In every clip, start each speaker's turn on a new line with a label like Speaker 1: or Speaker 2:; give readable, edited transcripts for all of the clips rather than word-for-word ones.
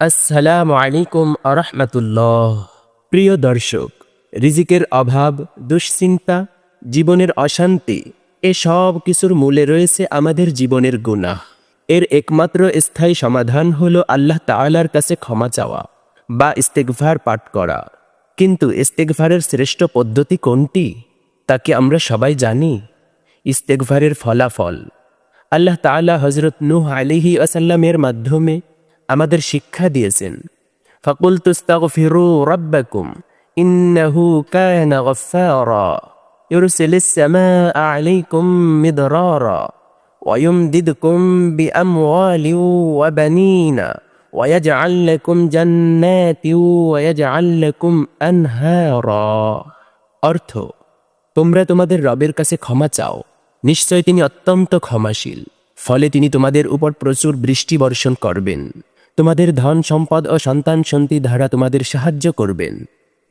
Speaker 1: আসসালামু আলাইকুম আরহামাতুল্লাহ। প্রিয় দর্শক, রিজিকের অভাব, দুশ্চিন্তা, জীবনের অশান্তি এসব কিছুর মূলে রয়েছে আমাদের জীবনের গুনাহ। এর একমাত্র স্থায়ী সমাধান হলো আল্লাহ তাআলার কাছে ক্ষমা চাওয়া বা ইস্তেগফার পাঠ করা। কিন্তু ইস্তেগফারের শ্রেষ্ঠ পদ্ধতি কোনটি তা কি আমরা সবাই জানি? ইস্তেগফারের ফলাফল আল্লাহ তাআলা হযরত নূহ আলাইহিস সালামের মাধ্যমে আমাদের শিক্ষা দিয়েছেন। ফাকুলতু ইস্তাগফিরু রাব্বাকুম ইন্নাহু কানা গফফারা ইউরসিলিস সামাআ আলাইকুম মিদরারা ওয়া ইউমদিদকুম বিআমওয়ালিন ওয়া বানিনা ওয়া ইয়াজআল লাকুম জান্নাতিন ওয়া ইয়াজআল লাকুম আনহারা। অর্থ, তোমরা তোমাদের রবের কাছে ক্ষমা চাও, নিশ্চয় তিনি অত্যন্ত ক্ষমাশীল। ফলে তিনি তোমাদের উপর প্রচুর বৃষ্টি বর্ষণ করবেন, তোমাদের ধন সম্পদ ও সন্তান সন্ততি দ্বারা তোমাদের সাহায্য করবেন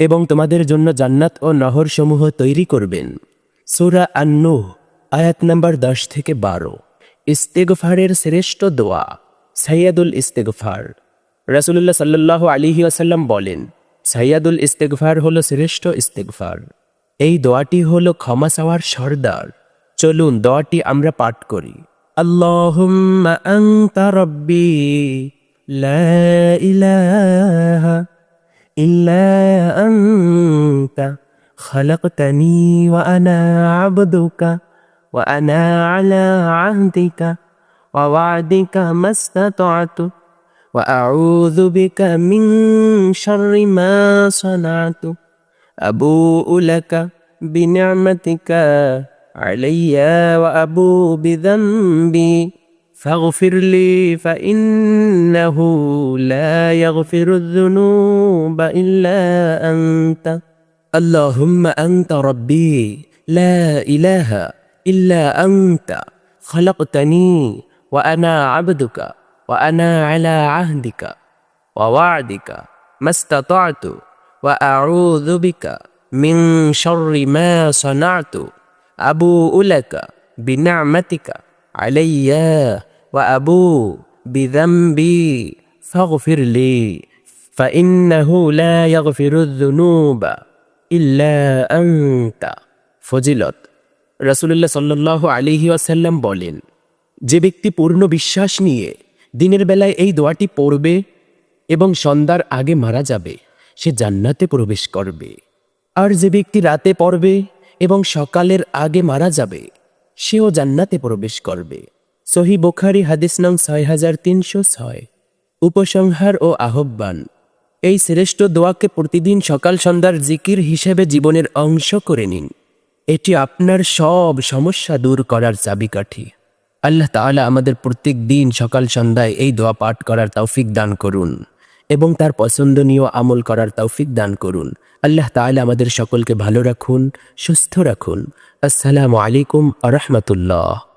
Speaker 1: এবং তোমাদের জন্য জান্নাত ও নহরসমূহ তৈরি করবেন। সূরা আন-নূহ আয়াত নাম্বার 10 থেকে 12। ইস্তেগফারের শ্রেষ্ঠ দোয়া সাইয়্যিদুল ইস্তেগফার। রাসূলুল্লাহ সাল্লাল্লাহু আলাইহি ওয়াসাল্লাম বলেন, সাইয়্যিদুল ইস্তেগফার হলো শ্রেষ্ঠ ইস্তেগফার। এই দোয়াটি হলো ক্ষমা চাওয়ার সর্দার। চলুন দোয়াটি আমরা পাঠ করি। আল্লাহুম্মা আনতা রাব্বি লা ইলাহা ইল্লা আনতা খালাকতানি ওয়া আনা আবদুকা ওয়া আনা আলা আহদিকা ওয়া ওয়া'দিকা মাসতাতa'তু ওয়া আউযু বিকা মিন শাররি মা সানা'তু আবুউ লাকা বিনি'মাতিকা আলাইয়া ওয়া আবুউ বিযামবি ফাগফির লি ফাইন্নাহু লা ইয়াগফিরুয যুনুবা ইল্লা আনতা। আল্লাহুম্মা আনতা রাব্বি লা ইলাহা ইল্লা আনতা খালাকতানি ওয়া আনা আবদুকা ওয়া আনা আলা আহদিকা ওয়া ওয়া'দিকা মাসতাতa'তু ওয়া আউযু বিকা মিন শাররি মা সানা'তু আবুউ লাকা বিনি'মাতিকা আলাইয়া ওয়া আবুউ বিযামবি ফাগফির লি ফাইন্নাহু লা ইয়াগফিরুয যুনুবা ইল্লা আনতা। ফজিলত, রাসূলুল্লাহ সাল্লাল্লাহু আলাইহি ওয়াসাল্লাম বলেন, যে ব্যক্তি পূর্ণ বিশ্বাস নিয়ে দিনের বেলায় এই দোয়াটি পড়বে এবং সন্ধ্যার আগে মারা যাবে, সে জান্নাতে প্রবেশ করবে। আর যে ব্যক্তি রাতে পড়বে এবং সকালের আগে মারা যাবে, সেও জান্নাতে প্রবেশ করবে। সহিহ বুখারী হাদিস নং 6306। উপসংহার ও আহ্বান, এই শ্রেষ্ঠ দোয়াকে প্রতিদিন সকাল সন্ধ্যার জিকির হিসেবে জীবনের অংশ করে নিন। এটি আপনার সব সমস্যা দূর করার চাবিকাঠি। আল্লাহ তাআলা আমাদের প্রত্যেক দিন সকাল সন্ধ্যায় এই দোয়া পাঠ করার তৌফিক দান করুন এবং তার পছন্দনীয় আমল করার তৌফিক দান করুন। আল্লাহ তাআলা আমাদের সকলকে ভালো রাখুন, সুস্থ রাখুন। আসসালামু আলাইকুম আরহামাতুল্লাহ।